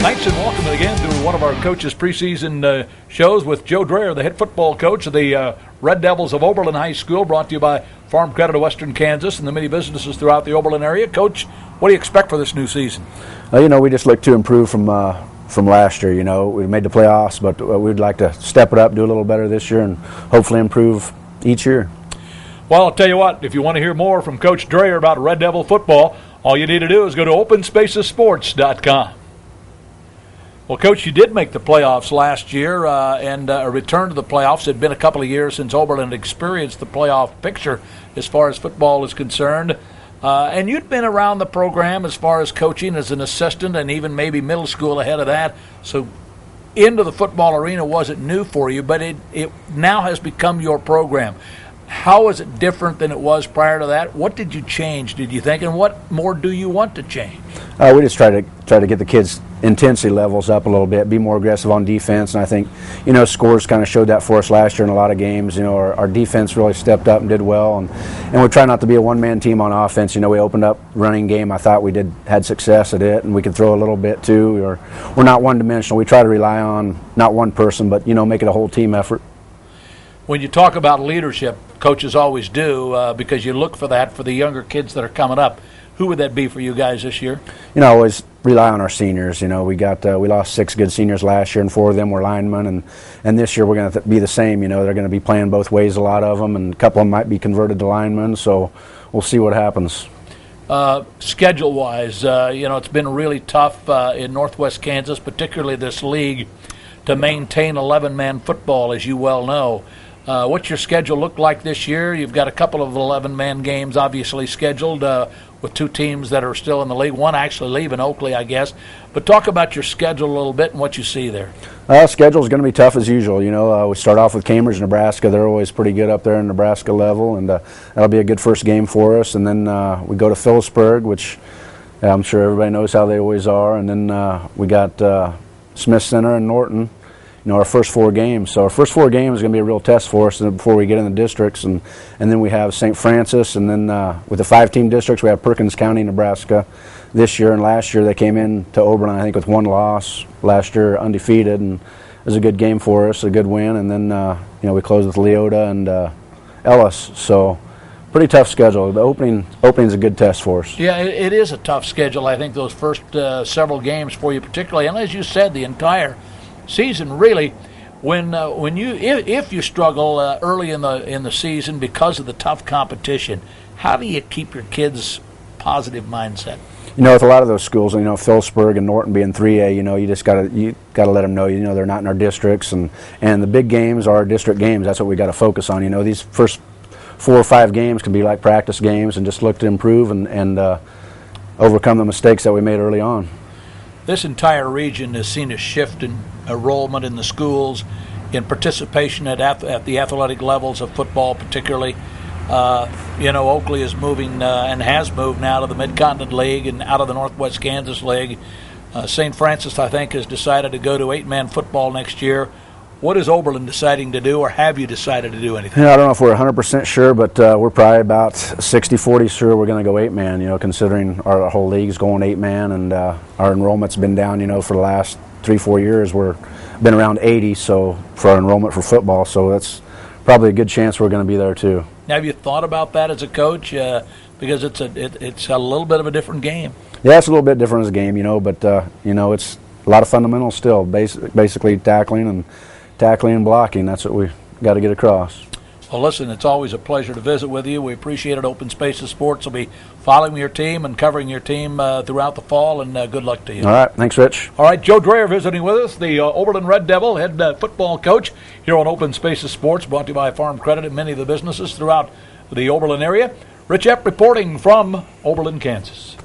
Thanks and welcome again to one of our coaches' preseason shows with Joe Dreher, the head football coach of the Red Devils of Oberlin High School, brought to you by Farm Credit of Western Kansas and the many businesses throughout the Oberlin area. Coach, what do you expect for this new season? We just look to improve from last year. We made the playoffs, but we'd like to step it up, do a little better this year, and hopefully improve each year. Well, I'll tell you what, if you want to hear more from Coach Dreher about Red Devil football, all you need to do is go to openspacessports.com. Well, Coach, you did make the playoffs last year and a return to the playoffs. It had been a couple of years since Oberlin had experienced the playoff picture as far as football is concerned. And you'd been around the program as far as coaching as an assistant and even maybe middle school ahead of that. So into the football arena wasn't new for you, but it now has become your program. How is it different than it was prior to that? What did you change, did you think, and what more do you want to change? We just try to get the kids' intensity levels up a little bit, be more aggressive on defense, and I think, scores kind of showed that for us last year in a lot of games. Our defense really stepped up and did well, and we try not to be a one-man team on offense. We opened up running game. I thought we had success at it, and we could throw a little bit too. We're not one-dimensional. We try to rely on not one person, but, make it a whole team effort. When you talk about leadership, coaches always do, because you look for that for the younger kids that are coming up. Who would that be for you guys this year? I always rely on our seniors. We lost 6 good seniors last year, and 4 of them were linemen, and this year we're going to be the same. They're going to be playing both ways, a lot of them, and a couple of them might be converted to linemen. So we'll see what happens. Schedule-wise, it's been really tough in Northwest Kansas, particularly this league, to maintain 11-man football, as you well know. What's your schedule look like this year? You've got a couple of 11-man games obviously scheduled with 2 teams that are still in the league. One actually leaving, Oakley, I guess. But talk about your schedule a little bit and what you see there. Schedule is going to be tough as usual. We start off with Cambridge, Nebraska. They're always pretty good up there in Nebraska level, and that'll be a good first game for us. And then we go to Phillipsburg, which I'm sure everybody knows how they always are. And then we got Smith Center and Norton. Our first 4 games. So our first 4 games is going to be a real test for us before we get in the districts. And then we have St. Francis, and then with the 5-team districts, we have Perkins County, Nebraska this year. And last year they came in to Oberlin, I think, with 1 loss. Last year, undefeated, and it was a good game for us, a good win. And then, we closed with Leota and Ellis. So pretty tough schedule. The opening's a good test for us. Yeah, it is a tough schedule. I think those first several games for you particularly. And as you said, the entire season really, if you struggle early in the season because of the tough competition, how do you keep your kids' positive mindset? With a lot of those schools, Phillipsburg and Norton being 3A, you just got to let them know, they're not in our districts, and the big games are our district games. That's what we got to focus on. These first 4 or 5 games can be like practice games, and just look to improve and overcome the mistakes that we made early on. This entire region has seen a shift in enrollment in the schools, in participation at the athletic levels of football particularly. Oakley is moving and has moved now to the Mid-Continent League and out of the Northwest Kansas League. St. Francis, I think, has decided to go to 8-man football next year. What is Oberlin deciding to do, or have you decided to do anything? I don't know if we're 100% sure, but we're probably about 60-40 sure we're going to go 8-man, considering our whole league's going 8-man, and our enrollment's been down, for the last 3-4 years. We're been around 80 so for our enrollment for football, so that's probably a good chance we're going to be there too. Now, have you thought about that as a coach? Because it's a little bit of a different game. Yeah, it's a little bit different as a game, but it's a lot of fundamentals still, basically tackling and blocking. That's what we got to get across. Well, listen, it's always a pleasure to visit with you. We appreciate it. Open Spaces Sports will be following your team and covering your team throughout the fall, and good luck to you. All right. Thanks, Rich. All right, Joe Dreher visiting with us, the Oberlin Red Devil head football coach here on Open Spaces Sports, brought to you by Farm Credit and many of the businesses throughout the Oberlin area. Rich Epp reporting from Oberlin, Kansas.